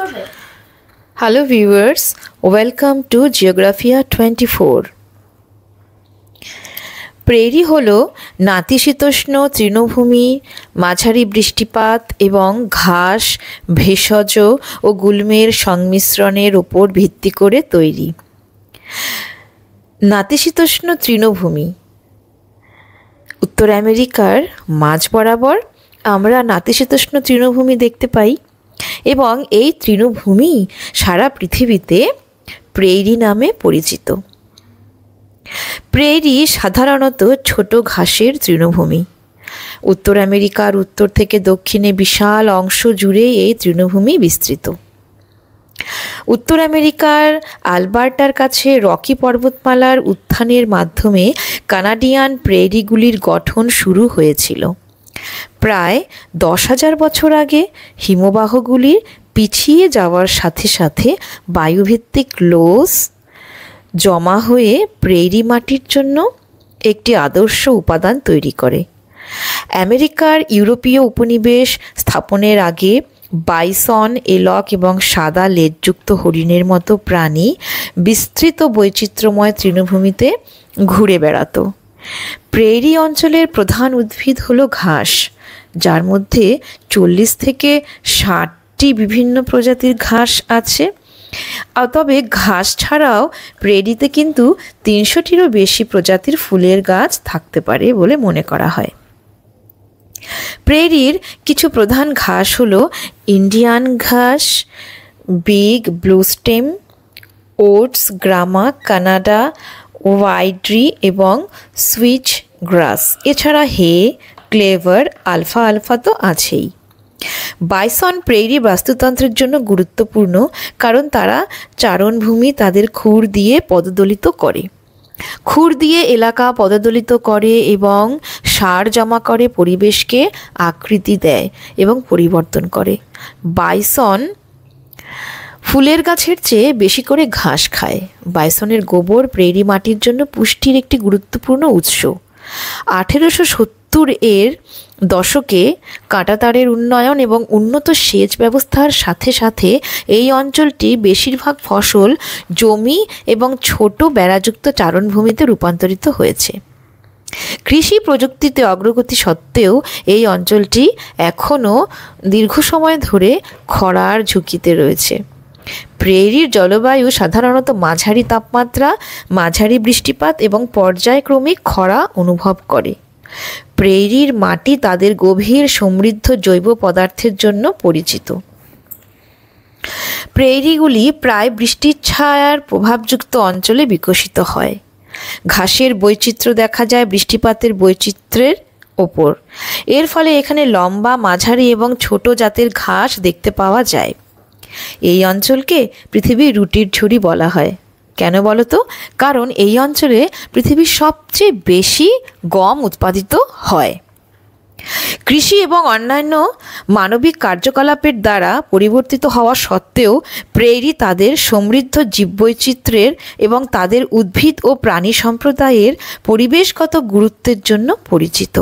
Hello viewers, welcome to Geographia 24. Prairie হলো নাতিশীতোষ্ণ তৃণভূমি, মাঝারি বৃষ্টিপাত এবং ঘাস, ভেষজ ও গুল্মের সংমিশ্রণের উপর ভিত্তি করে তৈরি। নাতিশীতোষ্ণ তৃণভূমি উত্তর আমেরিকার মাঝ বরাবর আমরা নাতিশীতোষ্ণ তৃণভূমি দেখতে পাই এবং এই তৃণভূমি সারা পৃথিবীতে প্রেরি নামে পরিচিত। প্রেরি সাধারণত ছোট ঘাসের তৃণভূমি। উত্তর আমেরিকার উত্তর থেকে দক্ষিণে বিশাল অংশ জুড়ে এই তৃণভূমি বিস্তৃত। উত্তর আমেরিকার আলবার্টার কাছে রকি পর্বতমালার উত্থানের মাধ্যমে কানাডিয়ান প্রেরিগুলির গঠন শুরু হয়েছিল। প্রায় 10,000 বছর আগে হিমবাহগুলির পিছিয়ে যাওয়ার সাথে সাথে বায়ুভিত্তিক লোস জমা হয়ে প্রেরি মাটির জন্য একটি আদর্শ উপাদান তৈরি করে। আমেরিকার ইউরোপীয় উপনিবেশ স্থাপনের আগে বাইসন, এলক এবং সাদা লেজযুক্ত হরিণের মতো প্রাণী বিস্তৃত বৈচিত্র্যময় তৃণভূমিতে ঘুরে বেড়াতো। প্রেরি অঞ্চলের প্রধান উদ্ভিদ হলো ঘাস, যার মধ্যে 40 থেকে 60টি বিভিন্ন প্রজাতির ঘাস আছে। তবে ঘাস ছাড়াও প্রেরিতে কিন্তু 300টিরও বেশি প্রজাতির ফুলের গাছ থাকতে পারে বলে মনে করা হয়। প্রেরির কিছু প্রধান ঘাস হলো ইন্ডিয়ান ঘাস, big blue stem, oats, grama, Canada, wild rye এবং সুইচ গ্রাস। এছাড়া হে, ক্লেভার, আলফা আলফা তো আছেই। বাইসন প্রেরি বাস্তুতন্ত্রের জন্য গুরুত্বপূর্ণ, কারণ তারা চারণভূমি তাদের খুর দিয়ে পদদলিত করে। খুর দিয়ে এলাকা পদদলিত করে এবং সার জমা করে, পরিবেশকে আকৃতি দেয় এবং পরিবর্তন করে। বাইসন ফুলের গাছের চেয়ে বেশি করে ঘাস খায়। বাইসনের গোবর প্রেরি মাটির জন্য পুষ্টির একটি গুরুত্বপূর্ণ উৎস। 1870-এর দশকে কাঁটাতারের উন্নয়ন এবং উন্নত সেচ ব্যবস্থার সাথে সাথে এই অঞ্চলটি বেশিরভাগ ফসল জমি এবং ছোট বেড়াযুক্ত চারণভূমিতে রূপান্তরিত হয়েছে। কৃষি প্রযুক্তিতে অগ্রগতি সত্ত্বেও এই অঞ্চলটি এখনও দীর্ঘ সময় ধরে খরার ঝুঁকিতে রয়েছে। প্রেরির জলবায়ু সাধারণত মাঝারি তাপমাত্রা, মাঝারি বৃষ্টিপাত এবং পর্যায়ক্রমিক খরা অনুভব করে। প্রেরির মাটি তাদের গভীর সমৃদ্ধ জৈব পদার্থের জন্য পরিচিত। প্রেরিগুলি প্রায় বৃষ্টির ছায়ার প্রভাবযুক্ত অঞ্চলে বিকশিত হয়। ঘাসের বৈচিত্র্য দেখা যায় বৃষ্টিপাতের বৈচিত্র্যের ওপর। এর ফলে এখানে লম্বা, মাঝারি এবং ছোট জাতের ঘাস দেখতে পাওয়া যায়। এই অঞ্চলকে পৃথিবীর রুটির ঝুড়ি বলা হয়। কেন বলো তো? কারণ এই অঞ্চলে পৃথিবীর সবচেয়ে বেশি গম উৎপাদিত হয়। কৃষি এবং অন্যান্য মানবিক কার্যকলাপের দ্বারা পরিবর্তিত হওয়া সত্ত্বেও প্রেরি তাদের সমৃদ্ধ জীববৈচিত্র্যের এবং তাদের উদ্ভিদ ও প্রাণী সম্প্রদায়ের পরিবেশগত গুরুত্বের জন্য পরিচিত।